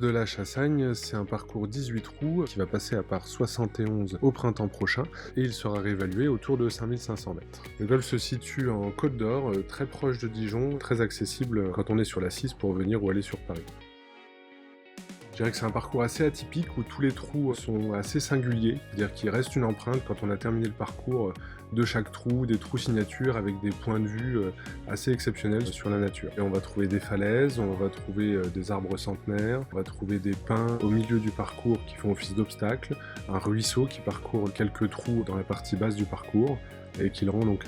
de la Chassagne, c'est un parcours 18 trous qui va passer à part 71 au printemps prochain et il sera réévalué autour de 5500 mètres. Le golf se situe en Côte d'Or, très proche de Dijon, très accessible quand on est sur la 6 pour venir ou aller sur Paris. Je dirais que c'est un parcours assez atypique où tous les trous sont assez singuliers, c'est-à-dire qu'il reste une empreinte quand on a terminé le parcours de chaque trou, des trous signatures avec des points de vue assez exceptionnels sur la nature. Et on va trouver des falaises, on va trouver des arbres centenaires, on va trouver des pins au milieu du parcours qui font office d'obstacle, un ruisseau qui parcourt quelques trous dans la partie basse du parcours et qui le rend donc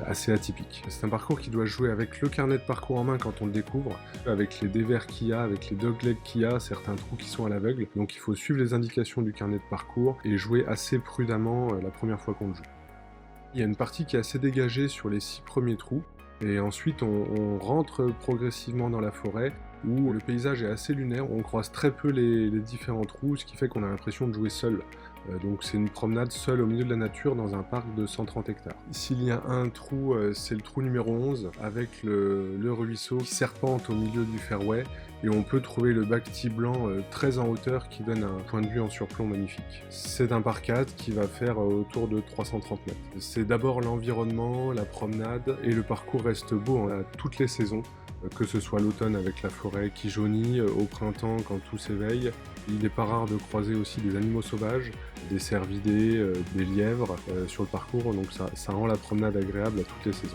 assez atypique. C'est un parcours qui doit jouer avec le carnet de parcours en main quand on le découvre, avec les dévers qu'il y a, avec les doglegs qu'il y a, certains trous qui sont à l'aveugle, donc il faut suivre les indications du carnet de parcours et jouer assez prudemment la première fois qu'on le joue. Il y a une partie qui est assez dégagée sur les 6 premiers trous, et ensuite on rentre progressivement dans la forêt où le paysage est assez lunaire, on croise très peu les différents trous, ce qui fait qu'on a l'impression de jouer seul. Donc c'est une promenade seule au milieu de la nature dans un parc de 130 hectares. S'il y a un trou, c'est le trou numéro 11 avec le ruisseau qui serpente au milieu du fairway et on peut trouver le bacti blanc très en hauteur qui donne un point de vue en surplomb magnifique. C'est un par 4 qui va faire autour de 330 mètres. C'est d'abord l'environnement, la promenade et le parcours reste beau à toutes les saisons. Que ce soit l'automne avec la forêt qui jaunit, au printemps quand tout s'éveille. Il n'est pas rare de croiser aussi des animaux sauvages, des cervidés, des lièvres sur le parcours, donc ça rend la promenade agréable à toutes les saisons.